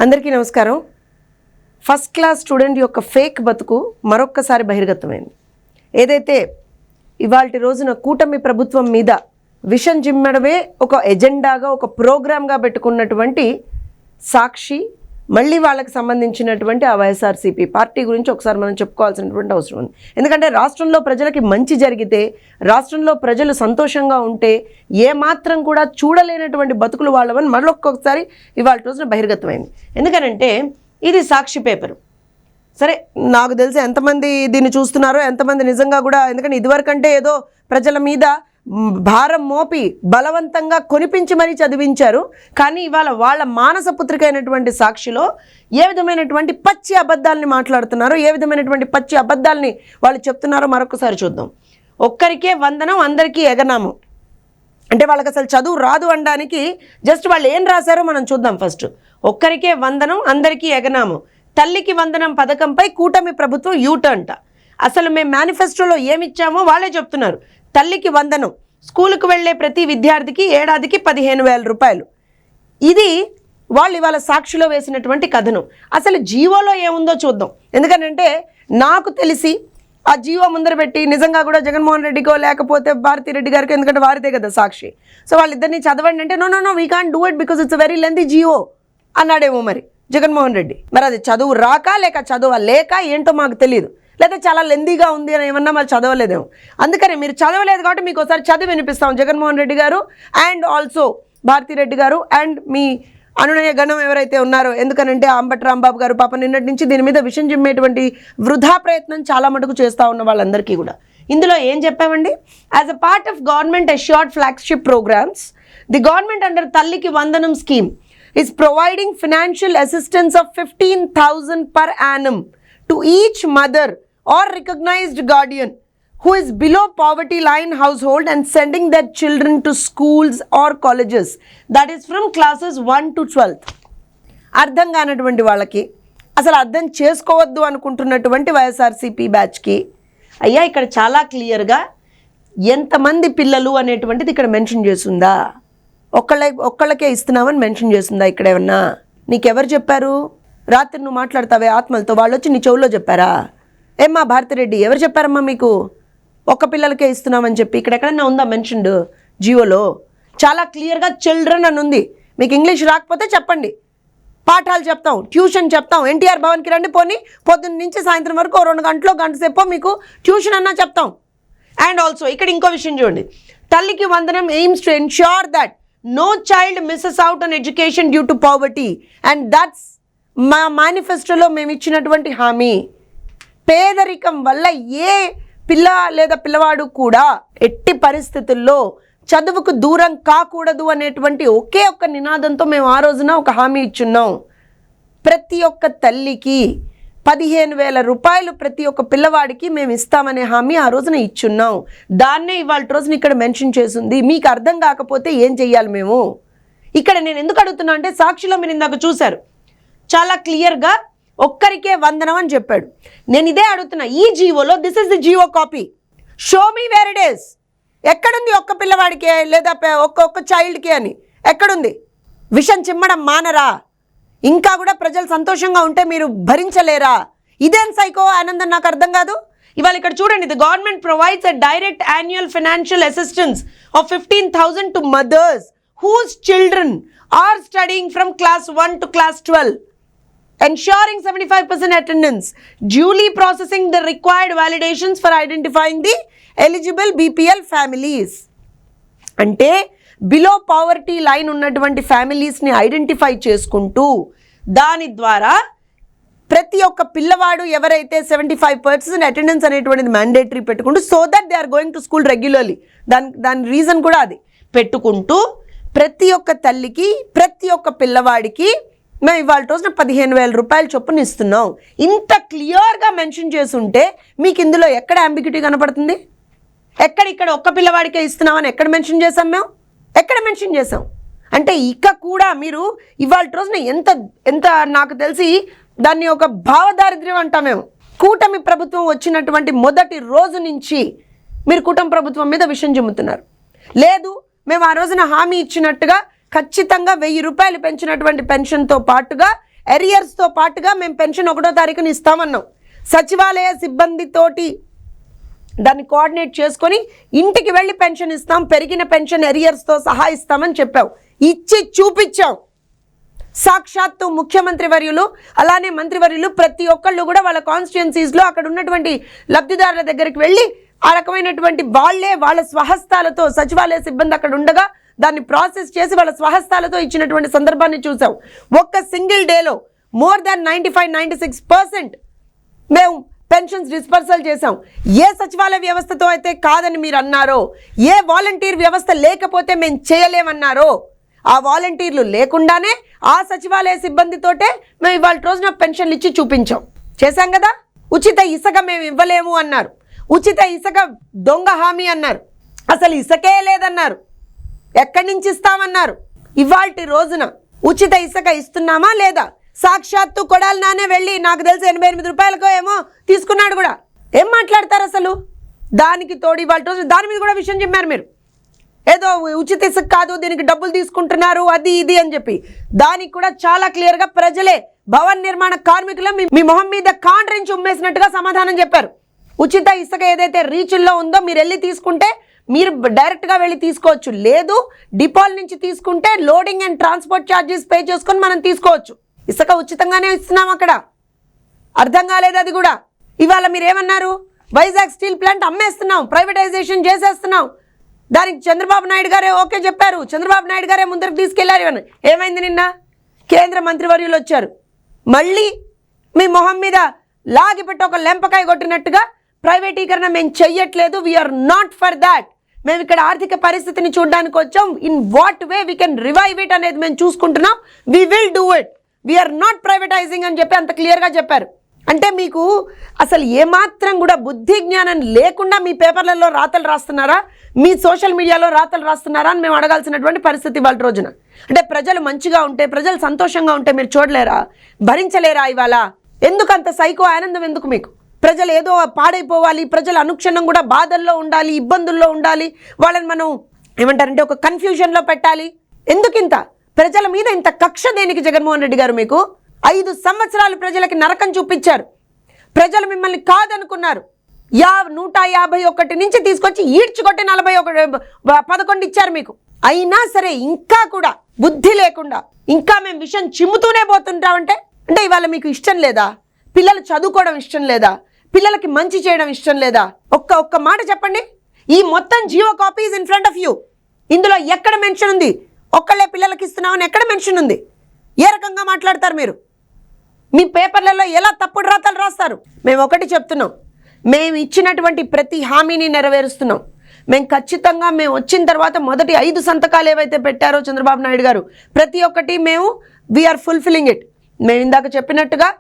అందరికీ నమస్కారం. First class student యొక్క ఫేక్ బతుకు మరొక్కసారి బహిర్గతమైంది. ఏదైతే ఇవాల్టి రోజున కూటమి ప్రభుత్వం మీద విషం జిమ్మడమే ఒక ఎజెండాగా ఒక ప్రోగ్రామ్గా పెట్టుకున్నటువంటి సాక్షి మళ్ళీ వాళ్ళకి సంబంధించినటువంటి ఆ వైఎస్ఆర్సీపీ పార్టీ గురించి ఒకసారి మనం చెప్పుకోవాల్సినటువంటి అవసరం ఉంది. ఎందుకంటే రాష్ట్రంలో ప్రజలకి మంచి జరిగితే, రాష్ట్రంలో ప్రజలు సంతోషంగా ఉంటే ఏమాత్రం కూడా చూడలేనటువంటి బతుకులు వాళ్ళవని మరొక్కసారి ఇవాళ రోజున బహిర్గతమైంది. ఎందుకనంటే ఇది సాక్షి పేపరు. సరే, నాకు తెలిసి ఎంతమంది దీన్ని చూస్తున్నారో, ఎంతమంది నిజంగా కూడా, ఎందుకంటే ఇదివరకంటే ఏదో ప్రజల మీద భారం మోపి బలవంతంగా కొనిపించి మరీ చదివించారు. కానీ ఇవాళ వాళ్ళ మానస పుత్రిక అయినటువంటి సాక్షిలో ఏ విధమైనటువంటి పచ్చి అబద్ధాలని మాట్లాడుతున్నారో, ఏ విధమైనటువంటి పచ్చి అబద్ధాలని వాళ్ళు చెప్తున్నారో మరొకసారి చూద్దాం. ఒక్కరికే వందనం అందరికీ ఎగనామం అంటే వాళ్ళకి అసలు చదువు రాదు అనడానికి జస్ట్ వాళ్ళు ఏం రాశారో మనం చూద్దాం. ఫస్ట్, ఒక్కరికే వందనం అందరికీ ఎగనామం, తల్లికి వందనం పథకంపై కూటమి ప్రభుత్వం యూటర్న్ట. అసలు మేము మేనిఫెస్టోలో ఏమిచ్చామో వాళ్ళే చెప్తున్నారు. తల్లికి వందనం, స్కూలుకు వెళ్ళే ప్రతి విద్యార్థికి ఏడాదికి 15,000 రూపాయలు. ఇది వాళ్ళు ఇవాళ సాక్షిలో వేసినటువంటి కథనం. అసలు జీవోలో ఏముందో చూద్దాం. ఎందుకంటే నాకు తెలిసి ఆ జీవో ముందర పెట్టి నిజంగా కూడా జగన్మోహన్ రెడ్డికో లేకపోతే భారతీ రెడ్డి గారికి, ఎందుకంటే వారిదే కదా సాక్షి, సో వాళ్ళిద్దరిని చదవండి అంటే no we can't do it because it's very lengthy GO అన్నాడేమో మరి జగన్మోహన్ రెడ్డి. మరి అది చదువు రాక లేక చదువు లేక ఏంటో మాకు తెలియదు, లేదా చాలా లెందీగా ఉంది అని ఏమన్నా మరి చదవలేదేమో. అందుకని మీరు చదవలేదు కాబట్టి మీకు ఒకసారి చదివి వినిపిస్తాం. జగన్మోహన్ రెడ్డి గారు అండ్ ఆల్సో భారతీ రెడ్డి గారు అండ్ మీ అనునయ గణం ఎవరైతే ఉన్నారో, ఎందుకనంటే అంబటి రాంబాబు గారు పాప నిన్నటి నుంచి దీని మీద విషయం జిమ్మేటువంటి వృధా ప్రయత్నం చాలా మటుకు చేస్తూ ఉన్న వాళ్ళందరికీ కూడా ఇందులో ఏం చెప్పామండి? As a part of government assured flagship programmes, the government under Thalliki Vandanam scheme is providing financial assistance of 15,000 per annum to each mother or recognized guardian who is below poverty line household and sending their children to schools or colleges, that is from classes 1 to 12. అర్థం కానటువంటి వాళ్ళకి, అసలు అర్థం చేసుకోవద్దు అనుకుంటున్నటువంటి వైఎస్ఆర్సీపీ బ్యాచ్కి అయ్యా ఇక్కడ చాలా ఎంతమంది పిల్లలు అనేటువంటిది ఇక్కడ మెన్షన్ చేస్తుందా? ఒక్కళ్ళకే ఇస్తున్నామని మెన్షన్ చేస్తుందా ఇక్కడ ఏమన్నా? నీకెవరు చెప్పారు? రాత్రి నువ్వు మాట్లాడతావే ఆత్మలతో, వాళ్ళు వచ్చి నీ చెవుల్లో చెప్పారా? ఏమ్మా భారతిరెడ్డి, ఎవరు చెప్పారమ్మా మీకు ఒక్క పిల్లలకే ఇస్తున్నామని చెప్పి? ఇక్కడ ఎక్కడన్నా ఉందా మెన్షన్డ్ జియోలో? చాలా క్లియర్గా చిల్డ్రన్ అని ఉంది. మీకు ఇంగ్లీష్ రాకపోతే చెప్పండి, పాఠాలు చెప్తాం, ట్యూషన్ చెప్తాం. ఎన్టీఆర్ భవన్కి రండి, పోనీ పొద్దున్న నుంచి సాయంత్రం వరకు 2 గంట సేపు మీకు ట్యూషన్ అన్నా చెప్తాం. అండ్ ఆల్సో ఇక్కడ ఇంకో విషయం చూడండి, తల్లికి వందనం AIIMS to ensure that no child misses out on education due to poverty, and that's మా మేనిఫెస్టోలో మేము ఇచ్చినటువంటి హామీ. పేదరికం వల్ల ఏ పిల్ల లేదా పిల్లవాడు కూడా ఎట్టి పరిస్థితుల్లో చదువుకు దూరం కాకూడదు అనేటువంటి ఒకే ఒక్క నినాదంతో మేము ఆ రోజున ఒక హామీ ఇచ్చున్నాం. ప్రతి ఒక్క తల్లికి 15,000 రూపాయలు ప్రతి ఒక్క పిల్లవాడికి మేము ఇస్తామనే హామీ ఆ రోజున ఇచ్చున్నాం. దాన్నే ఇవాళ రోజున ఇక్కడ మెన్షన్ చేసింది. మీకు అర్థం కాకపోతే ఏం చెయ్యాలి మేము? ఇక్కడ నేను ఎందుకు అడుగుతున్నా అంటే, సాక్షిలో మీరు ఇందాక చూశారు, చాలా క్లియర్గా ఒక్కరికే వందనం అని చెప్పాడు. నేను ఇదే అడుగుతున్నా, ఈ జీవోలో this is the GO copy, show me where it is. ఎక్కడుంది ఒక్క పిల్లవాడికే లేదా ఒక్క చైల్డ్కి అని? ఎక్కడుంది? విషం చిమ్మడం మానరా? ఇంకా కూడా ప్రజలు సంతోషంగా ఉంటే మీరు భరించలేరా? ఇదేం సైకో ఆనందం నాకు అర్థం కాదు. ఇవాళ ఇక్కడ చూడండి, the government provides a direct annual financial assistance of 15,000 to mothers whose children are studying from class 1 to class 12, ensuring 75% attendance, duly processing the required validations for identifying the eligible BPL families. అంటే below poverty line ఉన్నటువంటి ఫ్యామిలీస్ని identify చేసుకుంటూ దాని ద్వారా ప్రతి ఒక్క పిల్లవాడు ఎవరైతే 75% attendance అనేటువంటిది మ్యాండేటరీ పెట్టుకుంటూ, so that they are going to school regularly, దాని రీజన్ కూడా అది పెట్టుకుంటూ ప్రతి ఒక్క తల్లికి ప్రతి ఒక్క పిల్లవాడికి మేము ఇవాళ రోజున 15,000 రూపాయల చొప్పున ఇస్తున్నాం. ఇంత క్లియర్గా మెన్షన్ చేస్తుంటే మీకు ఇందులో ఎక్కడ అంబిగ్యూటీ కనపడుతుంది? ఇక్కడ ఒక్క పిల్లవాడికే ఇస్తున్నామని ఎక్కడ మెన్షన్ చేసాం? మేము ఎక్కడ మెన్షన్ చేసాం? అంటే ఇక కూడా మీరు ఇవాళ రోజున ఎంత నాకు తెలిసి దాన్ని ఒక భావదారిద్ర్యం అంటాం మేము. కూటమి ప్రభుత్వం వచ్చినటువంటి మొదటి రోజు నుంచి మీరు కూటమి ప్రభుత్వం మీద విషయం జిమ్ముతున్నారు. లేదు, మేము ఆ రోజున హామీ ఇచ్చినట్టుగా ఖచ్చితంగా 1,000 రూపాయలు పెంచినటువంటి పెన్షన్తో పాటుగా ఎరియర్స్తో పాటుగా మేము పెన్షన్ 1వ తారీఖున ఇస్తామన్నాం. సచివాలయ సిబ్బందితోటి దాన్ని కోఆర్డినేట్ చేసుకొని ఇంటికి వెళ్ళి పెన్షన్ ఇస్తాం, పెరిగిన పెన్షన్ ఎరియర్స్తో సహా ఇస్తామని చెప్పాం. ఇచ్చి చూపించాం. సాక్షాత్తు ముఖ్యమంత్రి వర్యులు అలానే మంత్రివర్యులు ప్రతి ఒక్కళ్ళు కూడా వాళ్ళ కాన్స్టిట్యుయెన్సీస్లో అక్కడ ఉన్నటువంటి లబ్ధిదారుల దగ్గరికి వెళ్ళి ఆ రకమైనటువంటి వాళ్ళ స్వహస్తాలతో సచివాలయ సిబ్బంది అక్కడ ఉండగా దాన్ని ప్రాసెస్ చేసి వాళ్ళ స్వహస్తాలతో ఇచ్చినటువంటి సందర్భాన్ని చూసాం. ఒక్క సింగిల్ డేలో మోర్ దాన్ 95-96% మేము పెన్షన్స్ డిస్పర్సల్ చేసాం. ఏ సచివాలయ వ్యవస్థతో అయితే కాదని మీరు అన్నారో, ఏ వాలంటీర్ వ్యవస్థ లేకపోతే మేము చేయలేమన్నారో, ఆ వాలంటీర్లు లేకుండానే ఆ సచివాలయ సిబ్బందితోటే మేము ఇవాళ రోజున పెన్షన్లు ఇచ్చి చూపించాం. చేశాం కదా. ఉచిత ఇసుక మేము ఇవ్వలేము అన్నారు. ఉచిత ఇసుక దొంగ హామీ అన్నారు. అసలు ఇసుకే లేదన్నారు. ఎక్కడి నుంచి ఇస్తామన్నారు. ఇవాల్టి రోజున ఉచిత ఇసుక ఇస్తున్నామా లేదా? సాక్షాత్తు కొడాలి నానే వెళ్ళి నాకు తెలిసి 88 రూపాయలకో ఏమో తీసుకున్నాడు కూడా. ఏం మాట్లాడతారు అసలు? దానికి తోడు ఇవాళ రోజు దాని మీద కూడా విషయం చెప్పారు మీరు. ఏదో ఉచిత ఇసుక కాదు, దీనికి డబ్బులు తీసుకుంటున్నారు, అది ఇది అని చెప్పి. దానికి కూడా చాలా క్లియర్గా ప్రజలే భవన నిర్మాణ కార్మికులు మీ మొహం మీద కాండ్రించి ఉమ్మేసినట్టుగా సమాధానం చెప్పారు. ఉచిత ఇసుక ఏదైతే రీచ్ల్లో ఉందో మీరు వెళ్ళి తీసుకుంటే మీరు డైరెక్ట్గా వెళ్ళి తీసుకోవచ్చు. లేదు డిపోల నుంచి తీసుకుంటే loading and transport charges pay చేసుకొని మనం తీసుకోవచ్చు. ఇసుక ఉచితంగానే ఇస్తున్నాం అక్కడ. అర్థం కాలేదు అది కూడా. ఇవాళ మీరు ఏమన్నారు? వైజాగ్ స్టీల్ ప్లాంట్ అమ్మేస్తున్నాం, ప్రైవేటైజేషన్ చేసేస్తున్నాం. దానికి చంద్రబాబు నాయుడు గారే ఓకే చెప్పారు. చంద్రబాబు నాయుడు గారే ముందరకు తీసుకెళ్లారు. ఏమైంది? నిన్న కేంద్ర మంత్రివర్యులు వచ్చారు. మళ్ళీ మీ మొహం మీద లాగిపెట్టి ఒక లెంపకాయ కొట్టినట్టుగా ప్రైవేటీకరణ మేము చెయ్యట్లేదు, వీఆర్ నాట్ ఫర్ దాట్, మేము ఇక్కడ ఆర్థిక పరిస్థితిని చూడడానికి వచ్చాం, in what way we can revive it అనేది మేము చూసుకుంటున్నాం, we will do it, we are not privatising అని చెప్పి అంత క్లియర్గా చెప్పారు. అంటే మీకు అసలు ఏమాత్రం కూడా బుద్ధి జ్ఞానం లేకుండా మీ పేపర్లలో రాతలు రాస్తున్నారా, మీ సోషల్ మీడియాలో రాతలు రాస్తున్నారా అని మేము అడగాల్సినటువంటి పరిస్థితి వాళ్ళ రోజున. అంటే ప్రజలు మంచిగా ఉంటే, ప్రజలు సంతోషంగా ఉంటే మీరు చూడలేరా, భరించలేరా? ఇవాళ ఎందుకు అంత సైకో ఆనందం ఎందుకు మీకు? ప్రజలు ఏదో పాడైపోవాలి, ప్రజలు అనుక్షణం కూడా బాధల్లో ఉండాలి, ఇబ్బందుల్లో ఉండాలి, వాళ్ళని మనం ఏమంటారంటే ఒక కన్ఫ్యూజన్లో పెట్టాలి. ఎందుకు ఇంత ప్రజల మీద ఇంత కక్ష దేనికి జగన్మోహన్ రెడ్డి గారు? మీకు 5 సంవత్సరాలు ప్రజలకి నరకం చూపించారు. ప్రజలు మిమ్మల్ని కాదనుకున్నారు. 151 నుంచి తీసుకొచ్చి ఈడ్చుకొట్టి 11 ఇచ్చారు మీకు. అయినా సరే ఇంకా కూడా బుద్ధి లేకుండా ఇంకా మేము విషయం చిమ్ముతూనే పోతుంటామంటే అంటే ఇవాళ మీకు ఇష్టం లేదా? పిల్లలు చదువుకోవడం ఇష్టం లేదా? పిల్లలకి మంచి చేయడం ఇష్టం లేదా? ఒక్క మాట చెప్పండి. ఈ మొత్తం G O copies in front of you. ఇందులో ఎక్కడ మెన్షన్ ఉంది? ఒక్కళ్ళే పిల్లలకి ఇస్తున్నామని ఎక్కడ మెన్షన్ ఉంది? ఏ రకంగా మాట్లాడతారు మీరు? మీ పేపర్లలో ఎలా తప్పుడు రాతలు రాస్తారు? మేము ఒకటి చెప్తున్నాం, మేము ఇచ్చినటువంటి ప్రతి హామీని నెరవేరుస్తున్నాం. మేము ఖచ్చితంగా మేము వచ్చిన తర్వాత మొదటి 5 సంతకాలు ఏవైతే పెట్టారో చంద్రబాబు నాయుడు గారు, ప్రతి ఒక్కటి మేము వీఆర్ ఫుల్ఫిల్లింగ్ ఇట్. మేము ఇందాక చెప్పినట్టుగా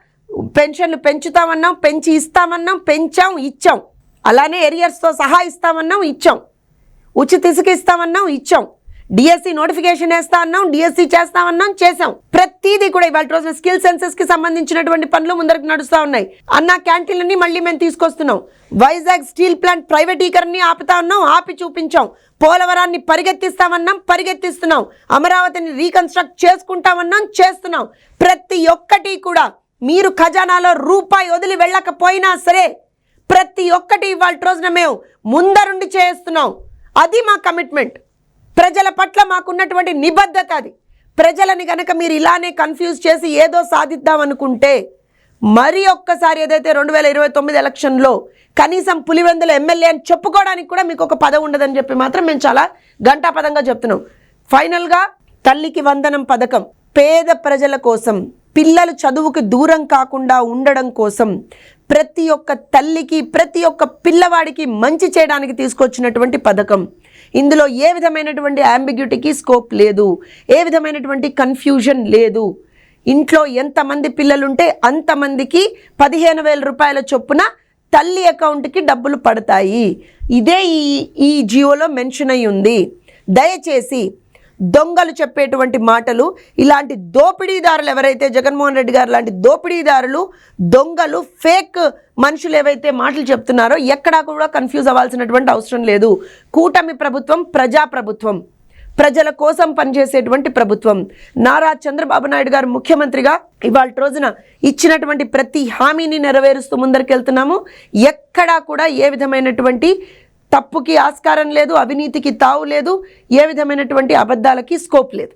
పెన్షన్లు పెంచుతామన్నాం, పెంచి ఇస్తామన్నాం, పెంచాం, ఇచ్చాం. అలానే ఎరియర్స్తో సహా ఇస్తామన్నాం, ఇచ్చాం. ఉచిత ఇసుక ఇస్తామన్నాం, ఇచ్చాం. డిఎస్సి నోటిఫికేషన్ వేస్తా అన్నాం, డిఎస్సి చేస్తామన్నాం, చేసాం. ప్రతిదీ కూడా ఇవాళ రోజున స్కిల్ సెన్సెస్కి సంబంధించినటువంటి పనులు ముందరికి నడుస్తూ ఉన్నాయి. అన్న క్యాంటీన్లని మళ్ళీ మేము తీసుకొస్తున్నాం. వైజాగ్ స్టీల్ ప్లాంట్ ప్రైవేటీకరణని ఆపుతా ఉన్నాం, ఆపి చూపించాం. పోలవరాన్ని పరిగెత్తిస్తామన్నాం, పరిగెత్తిస్తున్నాం. అమరావతిని రీకన్స్ట్రక్ట్ చేసుకుంటామన్నాం, చేస్తున్నాం. ప్రతి ఒక్కటి కూడా మీరు ఖజానాలో రూపాయి వదిలి వెళ్ళకపోయినా సరే ప్రతి ఒక్కటి ఇవాళ రోజున మేము ముందరుండి చేస్తున్నాం. అది మా కమిట్మెంట్. ప్రజల పట్ల మాకున్నటువంటి నిబద్ధత అది. ప్రజలని కనుక మీరు ఇలానే కన్ఫ్యూజ్ చేసి ఏదో సాధిద్దాం అనుకుంటే మరి ఒక్కసారి ఏదైతే 2029 ఎలక్షన్లో కనీసం పులివెందుల ఎమ్మెల్యే అని చెప్పుకోవడానికి కూడా మీకు ఒక పదవి ఉండదని చెప్పి మాత్రం మేము చాలా ఘంటాపదంగా చెప్తున్నాం. ఫైనల్గా తల్లికి వందనం పథకం పేద ప్రజల కోసం, పిల్లలు చదువుకి దూరం కాకుండా ఉండడం కోసం, ప్రతి ఒక్క తల్లికి ప్రతి ఒక్క పిల్లవాడికి మంచి చేయడానికి తీసుకొచ్చినటువంటి పథకం. ఇందులో ఏ విధమైనటువంటి అంబిగ్యూటీకి స్కోప్ లేదు, ఏ విధమైనటువంటి కన్ఫ్యూజన్ లేదు. ఇంట్లో ఎంతమంది పిల్లలుంటే అంతమందికి 15,000 రూపాయల చొప్పున తల్లి అకౌంట్కి డబ్బులు పడతాయి. ఇదే ఈ జియోలో మెన్షన్ అయి ఉంది. దయచేసి దొంగలు చెప్పేటువంటి మాటలు, ఇలాంటి దోపిడీదారులు ఎవరైతే జగన్మోహన్ రెడ్డి గారు లాంటి దోపిడీదారులు, దొంగలు, ఫేక్ మనుషులు ఏవైతే మాటలు చెప్తున్నారో ఎక్కడా కూడా కన్ఫ్యూజ్ అవ్వాల్సినటువంటి అవసరం లేదు. కూటమి ప్రభుత్వం ప్రజాప్రభుత్వం. ప్రజల కోసం పనిచేసేటువంటి ప్రభుత్వం. నారా చంద్రబాబు నాయుడు గారు ముఖ్యమంత్రిగా ఇవాళ రోజున ఇచ్చినటువంటి ప్రతి హామీని నెరవేరుస్తూ ముందరికెళ్తున్నాము. ఎక్కడా కూడా ఏ విధమైనటువంటి తప్పుకి ఆస్కారం లేదు, అవినీతికి తావు లేదు, ఏ విధమైనటువంటి అబద్ధాలకి స్కోప్ లేదు.